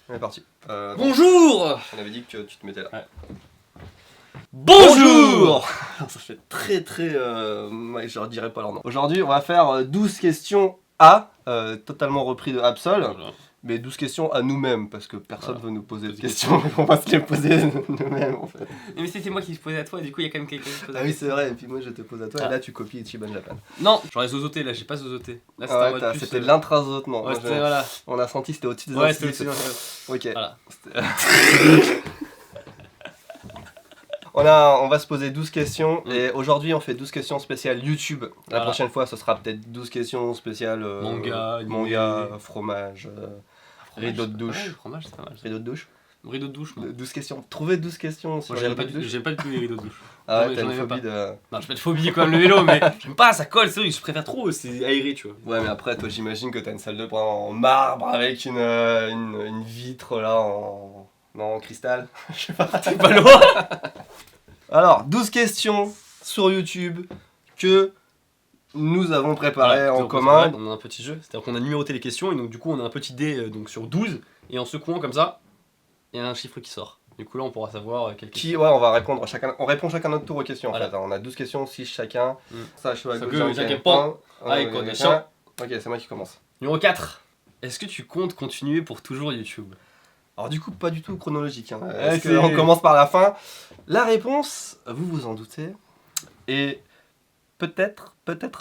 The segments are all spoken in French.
On est parti. Bonjour. On avait dit que tu te mettais là. Ouais. Bonjour. Alors, ça fait très je leur dirai pas leur nom. Aujourd'hui, on va faire 12 questions à, totalement repris de Absol, Voilà. mais 12 questions à nous-mêmes, parce que personne veut nous poser de questions, mais on va se les poser nous-mêmes en fait. Mais c'était moi qui se posait à toi, du coup il y a quand même quelqu'un qui se pose à Ah toi. oui, c'est vrai, et puis moi je te pose à toi, Ah. et là tu copies Ichiban Japan. Non, j'aurais zozoté là, j'ai pas zozoté. Là c'était en Ah mode ouais, plus, c'était de l'intrazotement. Ouais, c'était voilà. On a senti que c'était au-dessus des Ouais, c'était instituts. aussi. Ok. Voilà. On va se poser 12 questions et Mm. aujourd'hui on fait 12 questions spéciales YouTube. La Voilà. prochaine fois ce sera peut-être 12 questions spéciales Manga, manga, fromage, rideau de douche. Ouais, fromage, c'est pas mal. Rideau de douche. Rideau de douche, moi. 12 questions. Trouvez 12 questions sur Moi les j'aime pas, rideaux de douche. j'aime pas du tout les rideaux de douche. Ah Non, ouais, mais t'as j'en une aime phobie pas. de... Non, j'ai pas de phobie comme le vélo, mais j'aime pas, ça colle, c'est vrai, je préfère trop, c'est aéré, tu vois. Ouais, mais après toi j'imagine que t'as une salle de bain en marbre avec une vitre là en... Non, en cristal. Je sais pas. T'es pas loin. Alors, 12 questions sur YouTube que nous avons préparées Voilà, en donc, commun. on a un petit jeu, c'est-à-dire qu'on a numéroté les questions et donc du coup on a un petit dé donc sur 12 et en secouant comme ça, il y a un chiffre qui sort. Du coup là on pourra savoir quelle question. Ouais, on va répondre chacun. On répond chacun notre tour aux questions Voilà. en fait. On a 12 questions, 6 chacun. Mm. Ça, je suis à Ça gauche. que, Jean-Pierre Jean-Pierre Pan. Allez, Ouais, quoi, ouais, chien. Ok, c'est moi qui commence. Numéro 4. Est-ce que tu comptes continuer pour toujours YouTube? Alors du coup, pas du tout chronologique. Hein. Ouais, Est-ce qu'on commence par la fin? La réponse, vous vous en doutez, et peut-être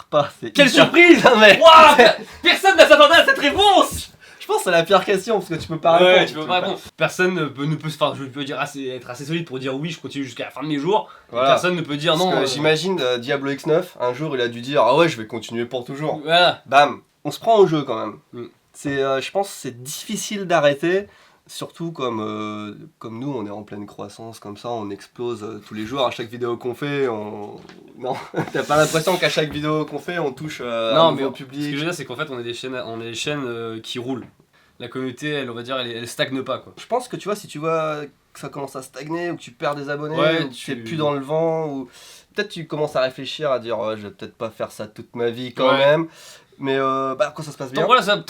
pas. C'est Quelle hyper- surprise! Non, mais Waouh! Personne ne s'attendait à cette réponse! je pense que c'est la pire question parce que tu peux pas Ouais, répondre. tu peux pas répondre. Personne ne peut, enfin, je peux dire être assez solide pour dire oui, je continue jusqu'à la fin de mes jours. Et Voilà. personne ne peut dire Parce non. que j'imagine Diablo X9, un jour il a dû dire ah ouais je vais continuer pour toujours. Voilà. Bam, on se prend au jeu quand même. Mm. C'est, je pense que c'est difficile d'arrêter, surtout comme nous on est en pleine croissance comme ça, on explose tous les jours à chaque vidéo qu'on fait. Non, t'as pas l'impression qu'à chaque vidéo qu'on fait on touche Non, un mais nouveau ce que je public. veux dire, c'est qu'en fait, on est des chaînes qui roulent. La communauté, elle, on va dire, elle stagne pas quoi. Je pense que tu vois si tu vois que ça commence à stagner ou que tu perds des abonnés, Ouais, ou que tu es plus dans le vent ou peut-être tu commences à réfléchir à dire ouais, je vais peut-être pas faire ça toute ma vie quand Ouais. même. Mais quand ça se passe bien. Donc voilà,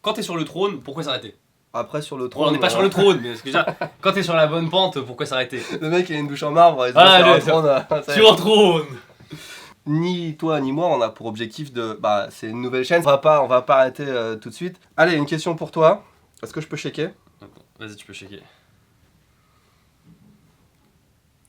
quand t'es sur le trône, pourquoi s'arrêter? Après sur le Bon, trône. on n'est pas sur le trône, mais ce que je veux dire, quand t'es sur la bonne pente, pourquoi s'arrêter? Le mec il a une douche en marbre, il se Ah, met le- sur un trône. Ça y est. Sur un trône! Ni toi ni moi on a pour objectif de. Bah c'est une nouvelle chaîne, on va pas arrêter tout de suite. Allez, une question pour toi. Est-ce que je peux checker? Vas-y, tu peux checker.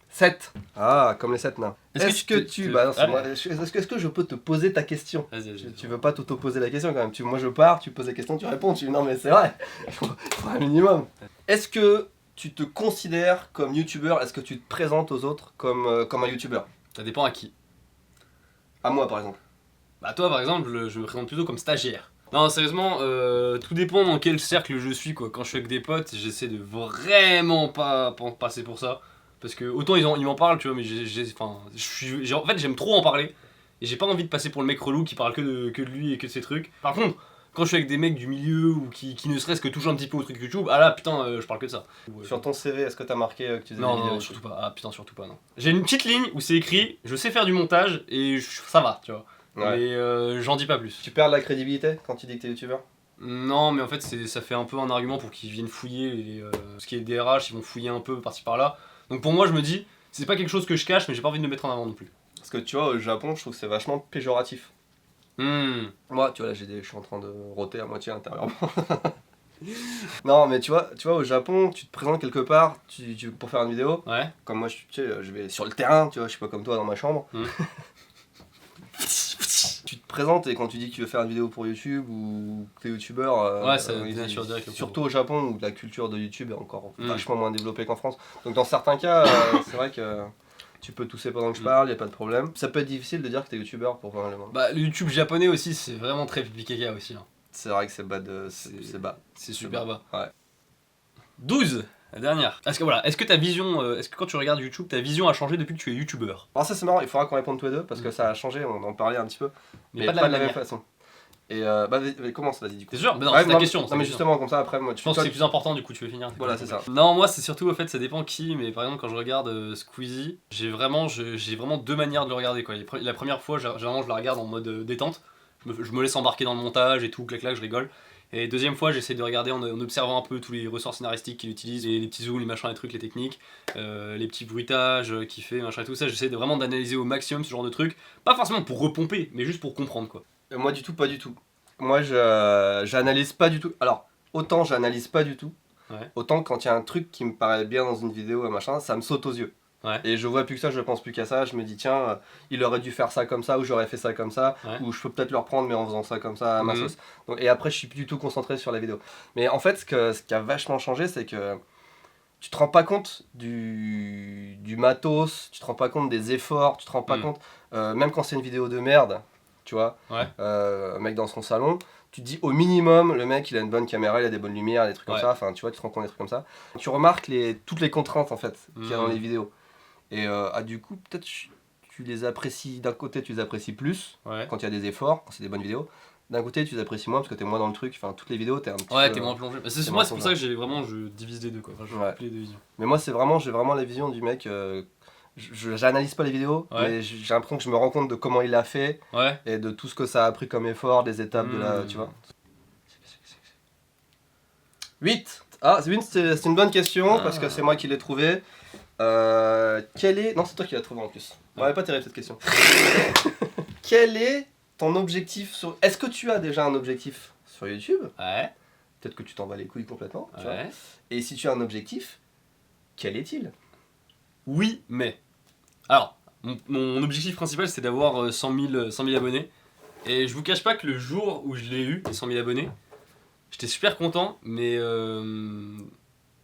7. Ah, comme les 7 nains. Est-ce que tu. Bah non, c'est Allez. moi. Est-ce que je peux te poser ta question? Vas-y. Tu veux pas t'auto-poser la question quand même. Moi je pars, tu poses la question, tu réponds. Non mais c'est vrai. Il faut un minimum. Est-ce que tu te considères comme youtubeur? Est-ce que tu te présentes aux autres comme un youtubeur? Ça dépend à qui. À moi par exemple. Bah toi par exemple, je me présente plutôt comme stagiaire. Non sérieusement, tout dépend dans quel cercle je suis quoi. Quand je suis avec des potes, j'essaie de vraiment pas passer pour ça. Parce que autant ils m'en parlent, tu vois, mais en fait j'aime trop en parler. Et j'ai pas envie de passer pour le mec relou qui parle que de lui et que de ses trucs. Par contre, quand je suis avec des mecs du milieu ou qui ne serait-ce que touchent un petit peu au truc YouTube, ah là putain, je parle que de ça. Sur ton CV, est-ce que t'as marqué que tu faisais des Non, vidéos non, surtout pas. Ah putain, surtout pas, non. J'ai une petite ligne où c'est écrit, je sais faire du montage et ça va, tu vois. Ouais. Mais j'en dis pas plus. Tu perds de la crédibilité quand tu dis que t'es youtubeur? Non, mais en fait, ça fait un peu un argument pour qu'ils viennent fouiller. Ce qui est DRH, ils vont fouiller un peu par-ci par-là. Donc pour moi, je me dis, c'est pas quelque chose que je cache, mais j'ai pas envie de le mettre en avant non plus. Parce que tu vois, au Japon, je trouve que c'est vachement péjoratif. Moi, tu vois, là, je suis en train de roter à moitié intérieurement. Non, mais tu vois, au Japon, tu te présentes quelque part pour faire une vidéo. Ouais. Comme moi, tu sais, je vais sur le terrain, tu vois, je suis pas comme toi dans ma chambre. Tu te présentes et quand tu dis que tu veux faire une vidéo pour YouTube ou que t'es youtubeur, Ouais, ça dénature direct le surtout au Japon où la culture de YouTube est encore Mm. vachement moins développée qu'en France. Donc dans certains cas, c'est vrai que tu peux tousser pendant que je parle, y a pas de problème. Ça peut être difficile de dire que t'es youtubeur pour voir le monde. Bah, le YouTube japonais aussi, c'est vraiment très pipi caca aussi. Hein. C'est vrai que c'est bas c'est bas. C'est super bas. Ouais. 12, la dernière. Est-ce que ta vision, est-ce que quand tu regardes YouTube, ta vision a changé depuis que tu es youtubeur? Alors ça c'est marrant, il faudra qu'on réponde tous les deux parce que ça a changé, on en parlait un petit peu. Mais pas de la même manière. façon. Et commence, vas-y du coup. T'es sûr? Mais non, Ouais, c'est ta question. Non mais justement comme ça après moi Je pense que c'est plus important du coup, tu veux finir. Voilà, c'est ça. Non, moi c'est surtout, en fait, ça dépend qui, mais par exemple quand je regarde Squeezie, j'ai vraiment deux manières de le regarder quoi. La première fois, généralement je la regarde en mode détente, je me laisse embarquer dans le montage et tout, clac clac, je rigole. Et deuxième fois, j'essaie de regarder en observant un peu tous les ressorts scénaristiques qu'il utilise, les petits zooms, les machins, les trucs, les techniques, les petits bruitages qu'il fait, machin et tout ça. J'essaie vraiment d'analyser au maximum ce genre de trucs. Pas forcément pour repomper, mais juste pour comprendre quoi. Moi du tout, pas du tout. Moi j'analyse pas du tout. Alors, autant j'analyse pas du tout, Ouais. autant quand il y a un truc qui me paraît bien dans une vidéo, machin, ça me saute aux yeux. Ouais. Et je vois plus que ça, je pense plus qu'à ça, je me dis tiens, il aurait dû faire ça comme ça, ou j'aurais fait ça comme ça, Ouais. ou je peux peut-être le reprendre mais en faisant ça comme ça à ma Mhm. sauce. Donc, et après je suis plus du tout concentré sur la vidéo. Mais en fait ce qui a vachement changé, c'est que tu te rends pas compte du matos, tu te rends pas compte des efforts, tu te rends pas compte, même quand c'est une vidéo de merde, tu vois, Ouais. un mec dans son salon, tu te dis au minimum, le mec il a une bonne caméra, il a des bonnes lumières, des trucs comme Ouais. ça, enfin tu vois, tu te rends compte des trucs comme ça. Tu remarques toutes les contraintes en fait qu'il y a dans les vidéos. Et du coup, peut-être tu les apprécies, d'un côté tu les apprécies plus, Ouais. quand il y a des efforts, quand c'est des bonnes vidéos. D'un côté tu les apprécies moins parce que t'es moins dans le truc, enfin toutes les vidéos t'es un petit Ouais, peu... t'es moins plongé. Bah, t'es moi, moins c'est pour ça que je divise les deux quoi. Enfin, je Ouais. coupe les deux visions. Mais moi j'ai vraiment la vision du mec, j'analyse pas les vidéos, Ouais. mais j'ai l'impression que je me rends compte de comment il l'a fait, Ouais. et de tout ce que ça a pris comme effort, des étapes de la... tu vois. 8. Ah, c'est une bonne question, parce que c'est moi qui l'ai trouvé. Quel est... Non, c'est toi qui l'as trouvé en plus. On va pas terrible cette question. Quel est ton objectif sur... Est-ce que tu as déjà un objectif sur YouTube? Ouais. Peut-être que tu t'en bats les couilles complètement. Tu vois. Ouais. Et si tu as un objectif, quel est-il? Oui, mais. Alors, mon objectif principal c'est d'avoir 100 000 abonnés. Et je vous cache pas que le jour où je l'ai eu, les 100 000 abonnés, j'étais super content, mais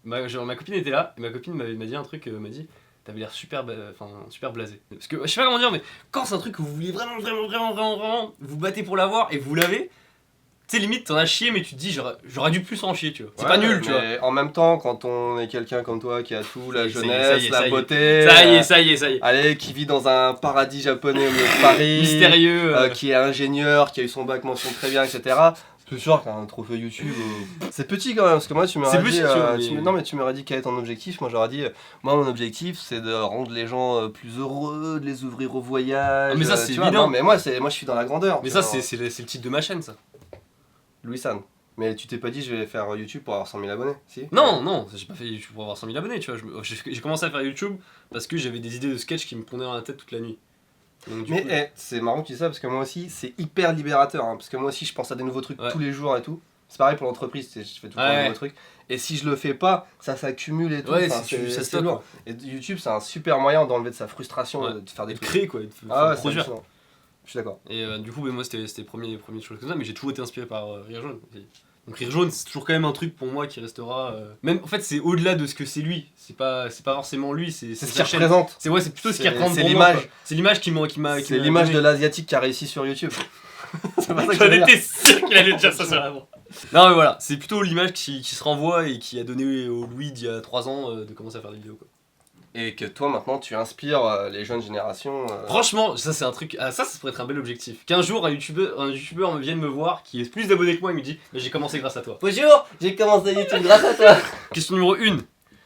ma copine était là, et ma copine m'a dit un truc, m'a dit t'avais l'air super blasé. Parce que je sais pas comment dire, mais quand c'est un truc que vous voulez vraiment, vous battez pour l'avoir et vous l'avez, tu sais, limite t'en as chié, mais tu te dis j'aurais dû plus en chier, tu vois. C'est Ouais, pas nul, tu vois. mais en même temps, quand on est quelqu'un comme toi qui a tout, la Ça y est, jeunesse, ça la y est. beauté, Ça y est. allez, qui vit dans un paradis japonais au milieu de Paris, Mystérieux. qui est ingénieur, qui a eu son bac mention très bien, etc. C'est sûr qu'un trophée YouTube, c'est petit quand même, parce que moi tu m'aurais C'est dit, petit, tu vois, mais- non mais tu m'aurais dit quel est ton objectif, moi j'aurais dit, moi mon objectif c'est de rendre les gens plus heureux, de les ouvrir au voyage. Ah, mais ça, c'est tu vois. évident. Non, mais moi je suis dans la grandeur. Mais tu ça, vois. c'est le titre de ma chaîne, ça. Louis San. Mais tu t'es pas dit je vais faire YouTube pour avoir 100 000 abonnés, si? Non, j'ai pas fait YouTube pour avoir 100 000 abonnés, tu vois. J'ai commencé à faire YouTube parce que j'avais des idées de sketch qui me prenaient dans la tête toute la nuit. Donc, du Mais coup, c'est marrant que tu dis ça parce que moi aussi c'est hyper libérateur, hein, parce que moi aussi je pense à des nouveaux trucs Ouais. tous les jours et tout. C'est pareil pour l'entreprise, je fais tout le temps Ouais. des nouveaux trucs. Et si je le fais pas, ça s'accumule et tout. ouais, enfin, ça c'est stocke, lourd. quoi. Et YouTube c'est un super moyen d'enlever de sa frustration, Ouais. de faire des De trucs. créer, quoi, de Ah ouais, c'est produire. hallucinant. Je suis d'accord. Et du coup, moi, c'était les premières choses comme ça, mais j'ai toujours été inspiré par Rire Jaune. Donc Rire Jaune, c'est toujours quand même un truc pour moi qui restera. Même, en fait, c'est au-delà de ce que c'est lui. C'est pas forcément lui, c'est C'est ce sa qu'il chaîne. représente. C'est plutôt ce qui C'est- représente c'est pour moi, l'image. quoi. C'est l'image qui m'a C'est l'image de l'asiatique qui a réussi sur YouTube. C'est pas ça que je J'en veux dire. étais sûr qu'il allait dire ça sur la voix. Non mais voilà, c'est plutôt l'image qui se renvoie et qui a donné au Louis d'il y a 3 ans de commencer à faire des vidéos, quoi. Et que toi maintenant tu inspires les jeunes générations. Franchement, ça c'est un truc. Ah, ça pourrait être un bel objectif. Qu'un jour un youtubeur me vienne me voir qui est plus d'abonnés que moi et me dit mais j'ai commencé grâce à toi. Bonjour, j'ai commencé YouTube grâce à toi. Question numéro 1.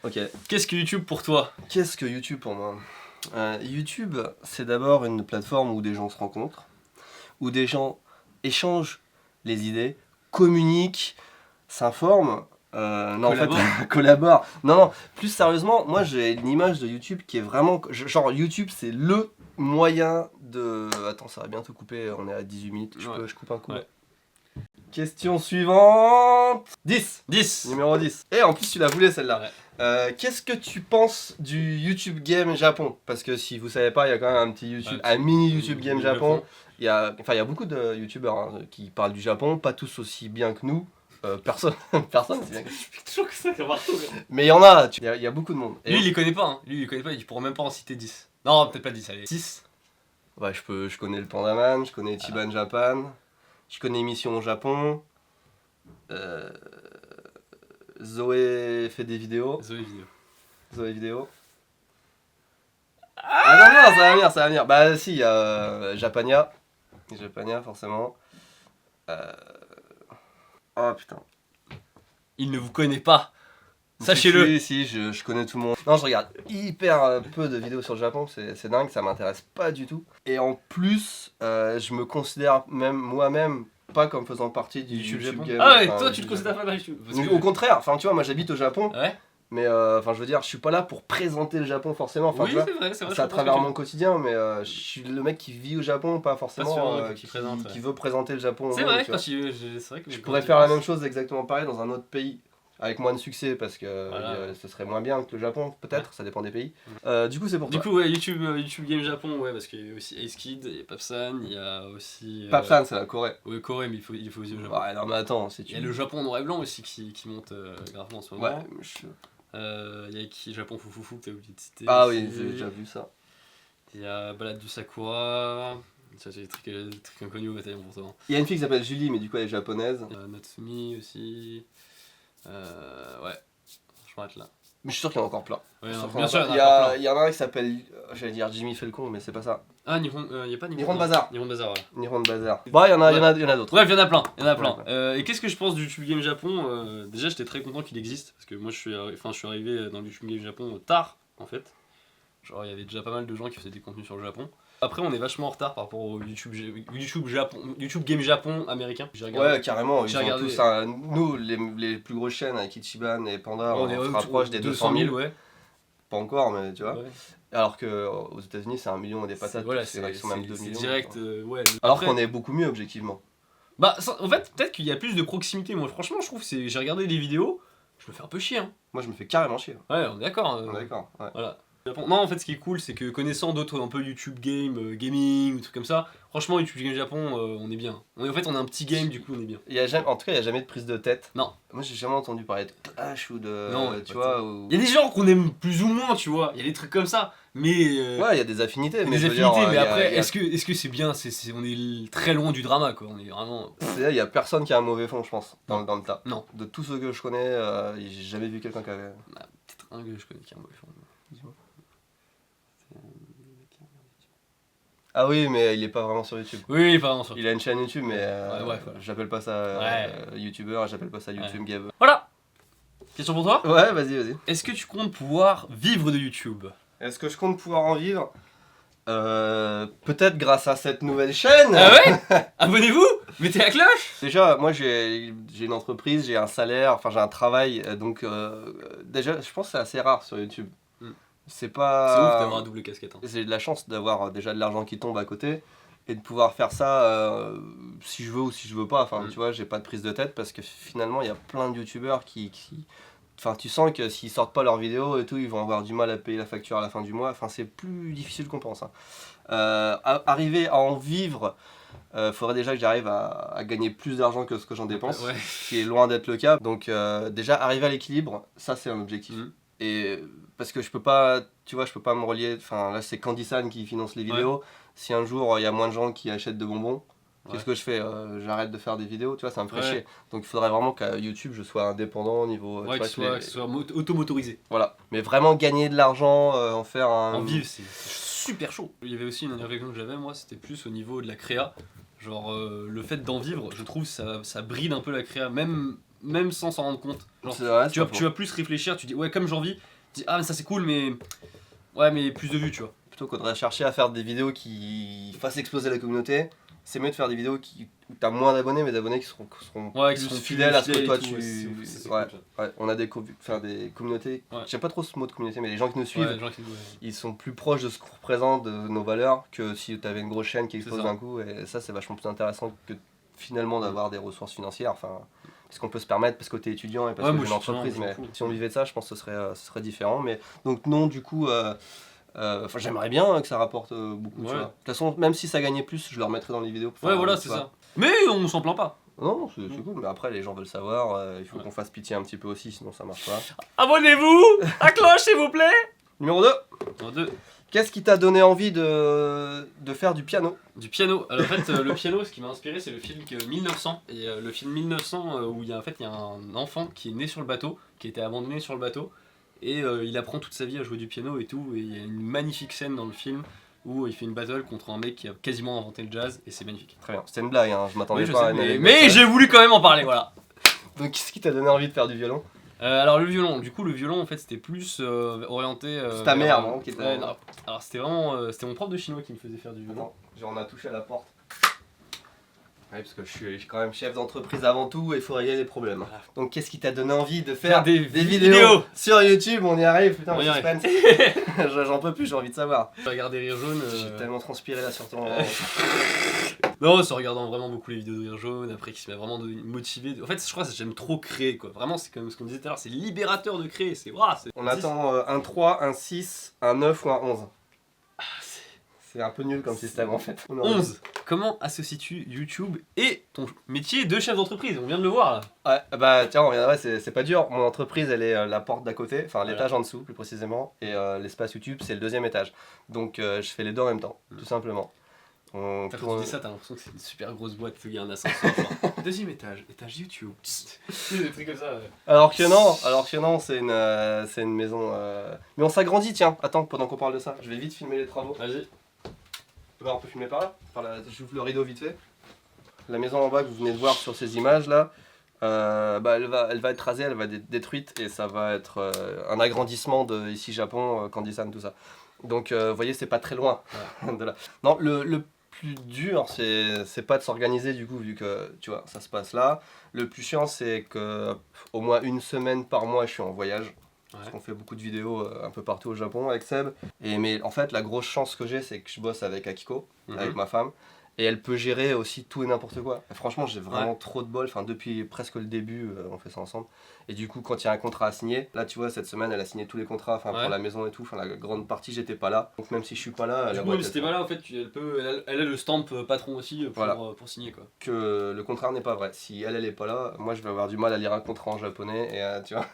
Ok. Qu'est-ce que YouTube pour toi? Qu'est-ce que YouTube pour moi? YouTube, c'est d'abord une plateforme où des gens se rencontrent, où des gens échangent les idées, communiquent, s'informent. Non, en Collaborent. fait, collaborent. Non, plus sérieusement, moi j'ai une image de YouTube qui est vraiment. Genre, YouTube, c'est le moyen de. Attends, ça va bientôt couper, on est à 18 minutes, je coupe un coup. Ouais. Question suivante. 10. 10. Numéro 10. Et en plus, tu la voulais celle-là. Ouais. Qu'est-ce que tu penses du YouTube Game Japon? Parce que si vous savez pas, il y a quand même un petit YouTube, un mini YouTube Game Japon. Il y a beaucoup de YouTubeurs hein, qui parlent du Japon, pas tous aussi bien que nous. Personne, c'est bien. Toujours que ça, c'est marteau. Mais il y en a, il y a beaucoup de monde. Et Lui il les connaît pas, hein. Il pourra même pas en citer 10. Non, peut-être pas 10, allez. 6. ouais, je connais le Pandaman, je connais Chiban Japan, je connais Mission au Japon. Zoé fait des vidéos. Zoé vidéo. Ah non, ça va venir. Bah si, il y a Japania. Japania, forcément. Oh putain. Il ne vous connaît pas. Sachez-le. Si, je connais tout le monde. Non, je regarde hyper peu de vidéos sur le Japon, c'est dingue, ça m'intéresse pas du tout. Et en plus, je me considère même moi-même pas comme faisant partie du YouTube YouTube Japon. Game. Ah ouais, enfin, toi du tu te Japon. considères pas dans YouTube. Parce Donc, que- au contraire, enfin tu vois, moi j'habite au Japon, Ouais. mais enfin je veux dire, je suis pas là pour présenter le Japon forcément. Enfin, Oui, tu vois, c'est vrai, je c'est à comprends ce travers que tu mon quotidien, mais je suis le mec qui vit au Japon, pas forcément sûr, qui présente, qui veut présenter le Japon au C'est monde, vrai, tu vois. c'est vrai que Je quand pourrais tu faire la penses- même chose exactement pareil dans un autre pays, avec moins de succès, parce que Voilà. ce serait moins bien que le Japon, peut-être, ça dépend des pays. Du coup, c'est pour Du toi. coup, ouais, YouTube Game Japon, ouais, parce qu'il y a aussi Ace Kid, il y a Papsan, il y a aussi. Papsan, c'est la Corée. Ouais, Corée, mais il faut aussi le Japon. Ouais, non, mais attends, c'est Il y a le Japon en noir et blanc aussi qui monte gravement en ce moment. Ouais, Il y a qui Japon Foufoufou que t'as oublié de citer. ah aussi. oui, j'ai déjà vu ça. Il y a Balade du Sakura. Ça, c'est des trucs inconnus au bataillon pour toi. Il y a une fille qui s'appelle Julie, mais du coup, elle est japonaise. Natsumi aussi. Ouais, je m'arrête là. Mais je suis sûr qu'il y en a encore plein. Ouais, Je suis non, sûr bien qu'il y en sûr, a il y plein. en a encore plein. Il y en a un qui s'appelle, j'allais dire Jimmy Falcon, mais c'est pas ça. Ah, il y a pas Nihon Bazar. Nihon Bazar, voilà. Nihon Bazar. Bon, il y en a d'autres. Bref, il y en a plein, il y en a plein. Ouais. Et qu'est-ce que je pense du YouTube Game Japon déjà, j'étais très content qu'il existe, parce que moi, je suis arrivé dans le YouTube Game Japon tard, en fait. Genre, il y avait déjà pas mal de gens qui faisaient des contenus sur le Japon. Après, on est vachement en retard par rapport au YouTube Game Japon américain. J'ai regardé. Ouais, carrément. Ils J'ai ont regardé. tous nous, les plus grosses chaînes avec Ichiban et Panda, On est on se rapproche des 200 000. ouais. Pas encore, mais tu vois. Ouais. Alors qu'aux États-Unis, c'est 1 million et des patates. Voilà, c'est vrai qu'ils sont même 2 c'est millions. direct. tu vois. Ouais. Alors Après- qu'on est beaucoup mieux, objectivement. Bah, en fait, peut-être qu'il y a plus de proximité. Moi, franchement, je trouve que j'ai regardé des vidéos, je me fais un peu chier. Hein. Moi, je me fais carrément chier. Ouais, on est d'accord. On est d'accord. Ouais. Voilà. Non, en fait, ce qui est cool, c'est que connaissant d'autres un peu YouTube Game, gaming, ou trucs comme ça, franchement, YouTube Game Japon, on est bien. En fait, on a un petit game, du coup, on est bien. En tout cas, il n'y a jamais de prise de tête. Non. Moi, j'ai jamais entendu parler de Clash ou de. Non, tu pas vois. Ou... Il y a des gens qu'on aime plus ou moins, tu vois, il y a des trucs comme ça, mais. Ouais, il y a des affinités. il y a Mais des je veux dire, affinités, mais il y a- après, il y a- est-ce que c'est bien on est très loin du drama, quoi. On est vraiment. il y a personne qui a un mauvais fond, je pense, dans le tas. Non. De tous ceux que je connais, j'ai jamais vu quelqu'un qui avait. Peut-être un que je connais qui a un mauvais fond. Dis-moi. Ah oui, mais il est pas vraiment sur YouTube. Oui, pardon, ça. Il a une chaîne YouTube, mais Ouais, voilà. j'appelle pas ça YouTuber, j'appelle pas ça YouTube Game. Voilà. Question pour toi. Ouais, vas-y. Est-ce que tu comptes pouvoir vivre de YouTube? Est-ce que je compte pouvoir en vivre Peut-être grâce à cette nouvelle chaîne. Ah ouais. Abonnez-vous. Mettez la cloche. Déjà, moi j'ai une entreprise, j'ai un salaire, enfin j'ai un travail, donc déjà je pense que c'est assez rare sur YouTube. Mm. C'est C'est ouf pas. d'avoir un double casquette. Hein. J'ai de la chance d'avoir déjà de l'argent qui tombe à côté et de pouvoir faire ça si je veux ou si je veux pas. Enfin, tu vois, j'ai pas de prise de tête parce que finalement il y a plein de youtubeurs qui. Enfin, tu sens que s'ils sortent pas leurs vidéos et tout, ils vont avoir du mal à payer la facture à la fin du mois. Enfin, c'est plus difficile qu'on pense. Hein. Arriver à en vivre, faudrait déjà que j'arrive à gagner plus d'argent que ce que j'en dépense, Ouais. ce qui est loin d'être le cas. Donc, déjà, arriver à l'équilibre, ça c'est un objectif. Mhm. Et parce que je peux pas, tu vois, je peux pas me relier. Enfin, là, c'est Candysan qui finance les vidéos. Si un jour il y a moins de gens qui achètent de bonbons, qu'est-ce que je fais J'arrête de faire des vidéos, tu vois, ça me ferait Ouais. chier. Donc il faudrait vraiment qu'à YouTube je sois indépendant au niveau. Ouais, tu que vois, ce soit automotorisé. Voilà. Mais vraiment gagner de l'argent, en faire un. En vivre, c'est super chaud. Il y avait aussi une réflexion que j'avais, moi, c'était plus au niveau de la créa. Genre, le fait d'en vivre, je trouve ça bride un peu la créa, même sans s'en rendre compte. Genre, C'est vrai, c'est pas tu vas plus réfléchir, tu dis, ouais, comme j'en vis, tu dis, ah, mais ça c'est cool, mais. Ouais, mais plus de vues, tu vois. Plutôt qu'on devrait chercher à faire des vidéos qui fassent exploser la communauté, c'est mieux de faire des vidéos où t'as moins d'abonnés, mais d'abonnés qui seront Ouais, plus qui seront fidèles à ce que fidèles toi et tout, tu. ouais, c'est Ouais. cool, ça. Ouais, on a des communautés. Ouais. J'aime pas trop ce mot de communauté, mais les gens qui nous suivent, Ouais, les gens qui- ouais. ils sont plus proches de ce qu'on représente, de nos valeurs, que si t'avais une grosse chaîne qui explose ça. d'un coup. Et ça, c'est vachement plus intéressant que finalement d'avoir des ressources financières. Enfin, parce qu'on peut se permettre, parce que t'es étudiant et parce Ouais, que moi, j'ai une je suis entreprise. étudiant, Mais je m'en fous. si on vivait de ça, je pense que ce serait différent. Mais donc, non, du coup. Enfin, j'aimerais bien que ça rapporte beaucoup. Tu Ouais. vois. De toute façon, même si ça gagnait plus, je le remettrais dans les vidéos. Ouais, voilà, tu c'est vois. ça. Mais on s'en plaint pas. Non, c'est cool. Mais après, les gens veulent savoir. Il faut Ouais. qu'on fasse pitié un petit peu aussi, sinon ça marche pas. Abonnez-vous. À cloche, s'il vous plaît. Numéro 2. En deux. Qu'est-ce qui t'a donné envie de faire du piano? Du piano. Alors, en fait, le piano, ce qui m'a inspiré, c'est le film 1900. Et le film 1900, où il y a un enfant qui est né sur le bateau, qui a été abandonné sur le bateau, et il apprend toute sa vie à jouer du piano et tout. Et il y a une magnifique scène dans le film où il fait une battle contre un mec qui a quasiment inventé le jazz, et c'est magnifique. Très bien. C'était une blague, hein. Je m'attendais Oui, je pas à sais, une mais, anecdote. mais j'ai voulu quand même en parler, voilà. Donc, qu'est-ce qui t'a donné envie de faire du violon? Alors le violon, le violon en fait c'était plus orienté. C'est ta mère, vers- non, qui était- Ouais, non. Alors c'était vraiment, c'était mon prof de chinois qui me faisait faire du violon. Attends, genre on a touché à la porte. Ouais, parce que je suis quand même chef d'entreprise avant tout et il faut régler les problèmes. Voilà. Donc qu'est-ce qui t'a donné envie de faire Faire des vidéos vidéos sur YouTube? On y arrive, putain, On y le arrive. suspense. J'en peux plus, j'ai envie de savoir. Regarder Rire Jaune. J'ai tellement transpiré là sur ton... Non, c'est en regardant vraiment beaucoup les vidéos de Rire Jaune, après qui se met vraiment motivé. En fait, je crois que j'aime trop créer quoi. Vraiment, c'est comme ce qu'on disait tout à l'heure, c'est libérateur de créer. C'est waouh. On attend un 3, un 6, un 9 ou un 11. C'est un peu nul comme système en fait. 11. Comment associes-tu YouTube et ton métier de chef d'entreprise? On vient de le voir là. Ouais, bah tiens, on reviendra, c'est pas dur. Mon entreprise, elle est la porte d'à côté, enfin Voilà. l'étage en dessous plus précisément, et l'espace YouTube, c'est le 2e étage. Donc je fais les deux en même temps, tout simplement. On Quand tourne- tu dis ça, t'as l'impression que c'est une super grosse boîte, il y a un ascenseur. Genre, 2e étage, étage YouTube. Des trucs comme ça. Ouais. Alors que non, c'est une maison. Mais on s'agrandit, tiens. Attends, pendant qu'on parle de ça, je vais vite filmer les travaux. Vas-y. On peut filmer par là, j'ouvre le rideau vite fait. La maison en bas que vous venez de voir sur ces images là, bah, elle va être rasée, elle va être détruite et ça va être un agrandissement de ici Japon, Kandisan, tout ça. Donc vous voyez, c'est pas très loin de là. Non, le plus dur, c'est pas de s'organiser du coup, vu que tu vois, ça se passe là. Le plus chiant, c'est que au moins une semaine par mois, je suis en voyage. Parce qu'on fait beaucoup de vidéos un peu partout au Japon avec Seb. Mais en fait, la grosse chance que j'ai, c'est que je bosse avec Akiko, avec ma femme. Et elle peut gérer aussi tout et n'importe quoi. Et franchement, j'ai vraiment trop de bol. Enfin, depuis presque le début, on fait ça ensemble. Et du coup, quand il y a un contrat à signer, là, tu vois, cette semaine, elle a signé tous les contrats, pour la maison et tout. Enfin, la grande partie, j'étais pas là. Donc même si je suis pas là, Du coup, même si t'es pas là, en fait, elle a le stamp patron aussi pour signer quoi. Que le contrat n'est pas vrai. Si elle est pas là, moi, je vais avoir du mal à lire un contrat en japonais. Et tu vois.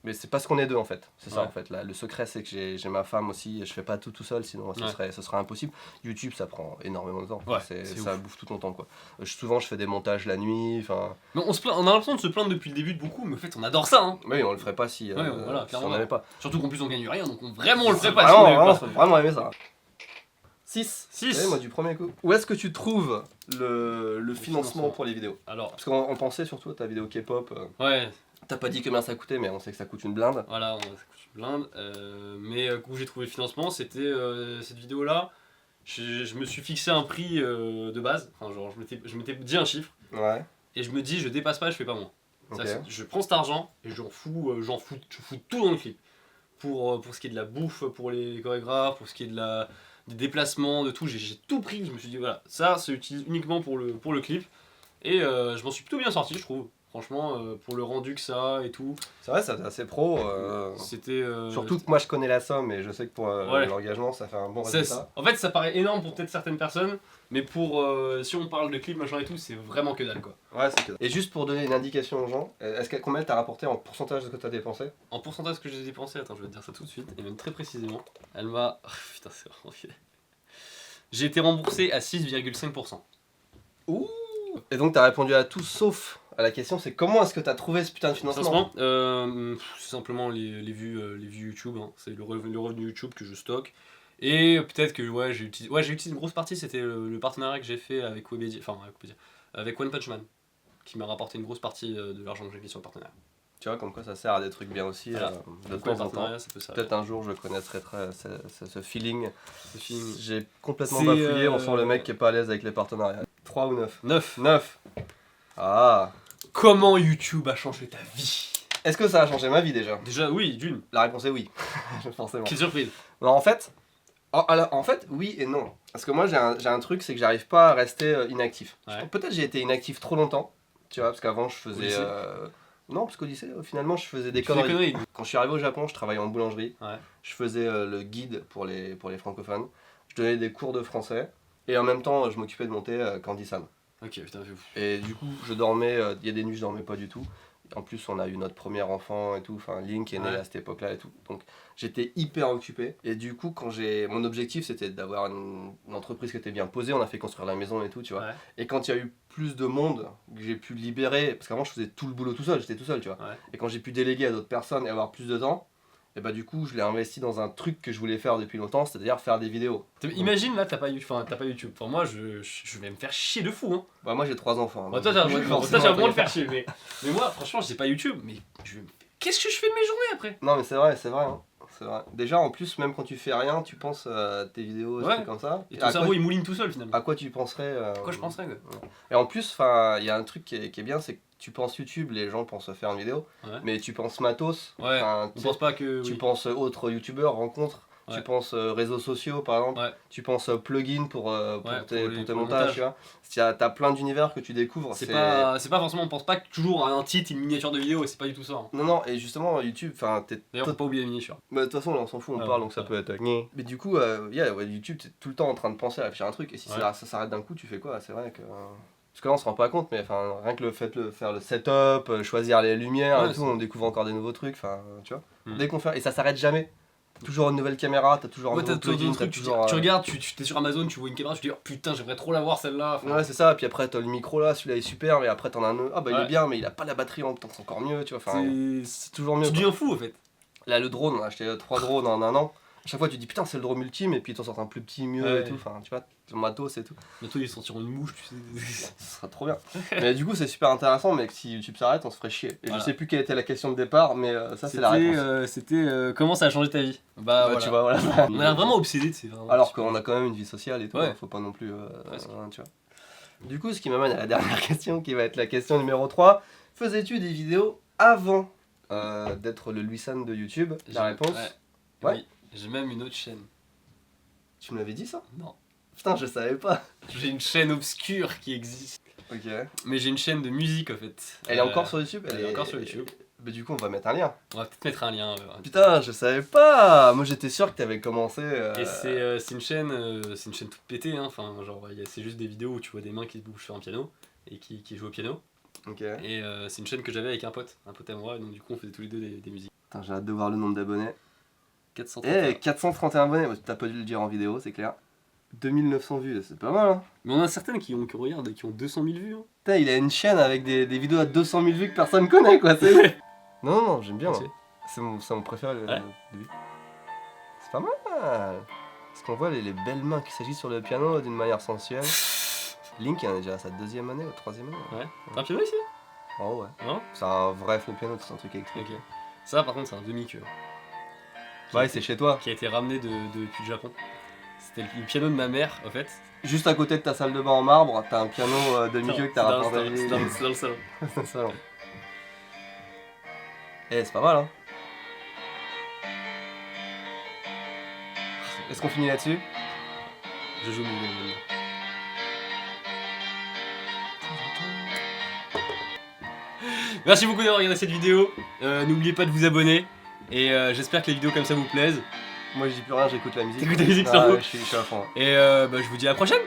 Mais c'est parce qu'on est deux en fait, c'est ça en fait. Là, le secret c'est que j'ai ma femme aussi, je fais pas tout seul sinon ce serait impossible. YouTube ça prend énormément de temps, ça bouffe tout ton temps quoi. Souvent je fais des montages la nuit, enfin... Mais on a l'impression de se plaindre depuis le début de beaucoup, mais en fait on adore ça hein. Oui on le ferait pas si, voilà, si on n'aimait pas. Surtout qu'en plus on gagne rien, donc vraiment on le ferait pas vraiment aimé ça. 6. 6. Moi du premier coup. Où est-ce que tu trouves le financement pour les vidéos? Alors, parce qu'on pensait surtout à ta vidéo K-pop. Ouais. T'as pas dit combien ça coûtait, mais on sait que ça coûte une blinde. Voilà, ça coûte une blinde. Mais où j'ai trouvé le financement, c'était cette vidéo-là. Je me suis fixé un prix de base. Enfin, genre, je m'étais dit un chiffre. Ouais. Et je me dis, je dépasse pas, je fais pas moins. Okay. Je prends cet argent et je fous tout dans le clip. Pour ce qui est de la bouffe, pour les chorégraphes, pour ce qui est des déplacements, de tout. J'ai tout pris. Je me suis dit, voilà, ça, c'est utilisé uniquement pour le clip. Et je m'en suis plutôt bien sorti, je trouve. Franchement, pour le rendu que ça a et tout. C'est vrai, c'est assez pro. C'était. Surtout que moi je connais la somme et je sais que pour l'engagement ça fait un bon résultat. En fait, ça paraît énorme pour peut-être certaines personnes, mais pour si on parle de clip, machin et tout, c'est vraiment que dalle quoi. Ouais, c'est que dalle. Et juste pour donner une indication aux gens, combien t'as rapporté en pourcentage de ce que t'as dépensé? En pourcentage de ce que j'ai dépensé, attends, je vais te dire ça tout de suite, et même très précisément. Elle m'a. Oh, putain, c'est vraiment. J'ai été remboursé à 6,5%. Ouh! Et donc t'as répondu à tout sauf à la question, c'est comment est-ce que t'as trouvé ce putain de financement? C'est simplement les vues YouTube, hein. C'est le revenu YouTube que je stocke. Et peut-être que j'ai utilisé une grosse partie, c'était le partenariat que j'ai fait avec Webedia, avec One Punch Man, qui m'a rapporté une grosse partie de l'argent que j'ai mis sur le partenariat. Tu vois, comme quoi ça sert à des trucs bien aussi, voilà. de temps en temps. Peut-être un jour je connaîtrai ce feeling. J'ai complètement bafouillé, on sent le mec qui est pas à l'aise avec les partenariats. 3 ou 9? 9. Ah. Comment YouTube a changé ta vie? Est-ce que ça a changé ma vie déjà? Déjà oui, d'une. La réponse est oui, forcément. Quelle surprise. Non, en fait, oui et non. Parce que moi j'ai un truc, c'est que j'arrive pas à rester inactif. Peut-être j'ai été inactif trop longtemps, tu vois, parce qu'avant je faisais... Non, parce qu'au lycée, finalement, je faisais des conneries. Quand je suis arrivé au Japon, je travaillais en boulangerie. Je faisais le guide pour les francophones. Je donnais des cours de français. Et en même temps, je m'occupais de monter Candy-san. Ok, putain, c'est ouf. Et du coup, je dormais, il y a des nuits, je dormais pas du tout. En plus, on a eu notre premier enfant et tout. Enfin, Link est né à cette époque-là et tout. Donc, j'étais hyper occupé. Et du coup, mon objectif, c'était d'avoir une entreprise qui était bien posée. On a fait construire la maison et tout, tu vois. Et quand il y a eu plus de monde, que j'ai pu libérer, parce qu'avant, je faisais tout le boulot tout seul, j'étais tout seul, tu vois. Et quand j'ai pu déléguer à d'autres personnes et avoir plus de temps, et bah du coup, je l'ai investi dans un truc que je voulais faire depuis longtemps, c'est-à-dire faire des vidéos. Imagine là, t'as pas YouTube. Enfin, moi, je vais me faire chier de fou. Hein. Bah, moi, j'ai 3 enfants. Hein, toi, t'as vraiment le faire chier. Mais moi, franchement, j'ai pas YouTube, mais je vais me faire qu'est-ce que je fais de mes journées après? Non mais c'est vrai, hein. C'est vrai. Déjà en plus, même quand tu fais rien, tu penses à tes vidéos, des Ouais. trucs comme ça. Et ton cerveau il mouline tout seul finalement. À quoi tu penserais Quoi je penserais quoi. Et en plus, il y a un truc qui est bien, c'est que tu penses YouTube, les gens pensent faire une vidéo, Ouais. mais tu penses matos, Ouais. enfin, On pense pas que. tu Oui. penses autres youtubeurs, rencontres, Ouais. tu penses réseaux sociaux par exemple, Ouais. tu penses plugin pour tes pour le montages, tu vois. T'as plein d'univers que tu découvres. C'est pas forcément, on pense pas toujours à un titre, une miniature de vidéo, et c'est pas du tout ça. Hein. Non, et justement, YouTube, t'es. D'ailleurs, faut pas oublier la miniature. Bah, de toute façon, là, on s'en fout, on Ah, parle, ouais, donc ça ça peut être. Mais du coup, YouTube, t'es tout le temps en train de penser à réfléchir à un truc, et si Ouais. ça s'arrête d'un coup, tu fais quoi? C'est vrai que. Parce que là, on se rend pas compte, mais rien que le fait de faire le setup, choisir les lumières Ouais, et tout, on découvre encore des nouveaux trucs, tu vois. Mm. Dès qu'on fait. Et ça s'arrête jamais. T'as toujours une nouvelle caméra, t'as toujours un Ouais, nouveau t'as toujours plugin, d'autres t'as trucs, toujours. tu regardes, t'es sur Amazon, tu vois une caméra, tu te dis oh putain, j'aimerais trop l'avoir celle-là. Enfin, Ouais, c'est ça, puis après t'as le micro là, celui-là est super, mais après t'en as un autre. Ah bah il Ouais. est bien, mais il a pas la batterie en même temps, c'est encore mieux, tu vois. C'est toujours mieux. tu deviens fou en fait. Là, le drone, on a acheté 3 drones en un an. À chaque fois, tu te dis putain, c'est le drone ultime, et puis ils t'en sortent un plus petit, mieux Ouais. et tout. Enfin, tu vois, ton matos et tout. Bientôt ils sortiront une mouche, tu sais. Ce sera trop bien. Mais du coup, c'est super intéressant, mais que si YouTube s'arrête, on se ferait chier. Et Voilà. je sais plus quelle était la question de départ, mais ça, c'est la réponse. C'était comment ça a changé ta vie. Bah voilà. Tu vois, voilà. On a l'air vraiment obsédé de ces vraiment. Alors qu'on a quand même une vie sociale et tout, Ouais. hein, faut pas non plus. Presque. Tu vois. Du coup, ce qui m'amène à la dernière question, qui va être la question numéro 3. Faisais-tu des vidéos avant d'être le Louis-San de YouTube? La réponse Ouais. Oui, j'ai même une autre chaîne. Tu me l'avais dit ça? Non. Putain, je savais pas. J'ai une chaîne obscure qui existe. Ok. Mais j'ai une chaîne de musique en fait. Elle est encore sur YouTube? Elle est encore sur YouTube. Mais du coup, on va mettre un lien. On va peut-être mettre un lien. Putain, je savais pas. Moi, j'étais sûr que t'avais commencé. Et c'est une chaîne toute pétée. Hein. Enfin, genre, c'est juste des vidéos où tu vois des mains qui se bougent sur un piano et qui jouent au piano. Ok. Et c'est une chaîne que j'avais avec un pote à moi. Et donc du coup, on faisait tous les deux des musiques. Putain, j'ai hâte de voir le nombre d'abonnés. 431. 431 abonnés. T'as pas dû le dire en vidéo, c'est clair. 2900 vues, c'est pas mal. Hein. Mais on a certaines qui regardent et qui ont 200 000 vues. Hein. Putain, il a une chaîne avec des vidéos à 200 000 vues que personne connaît, quoi. C'est... non, j'aime bien. Ok. Moi. C'est mon préféré. Ouais. C'est pas mal. Parce qu'on voit les belles mains qui s'agissent sur le piano d'une manière sensuelle. Link, il en est déjà à sa 2e année ou 3e année. Ouais. T'as un piano ici? Oh ouais. Non. C'est un vrai faux piano, c'est un truc électrique. Ok. Ça, par contre, c'est un demi-queue. Ouais, c'est chez toi. Qui a été ramené depuis le Japon. C'était le piano de ma mère, en fait. Juste à côté de ta salle de bain en marbre, t'as un piano demi-queue que t'as rapporté. C'est dans le salon. C'est dans le salon. Eh, c'est pas mal, hein. Est-ce qu'on finit là-dessus? Je joue mon violon. Merci beaucoup d'avoir regardé cette vidéo. N'oubliez pas de vous abonner. Et j'espère que les vidéos comme ça vous plaisent. Moi je dis plus rien, j'écoute la musique. T'écoutes la musique, Ah, ça je suis à fond. Et je vous dis à la prochaine.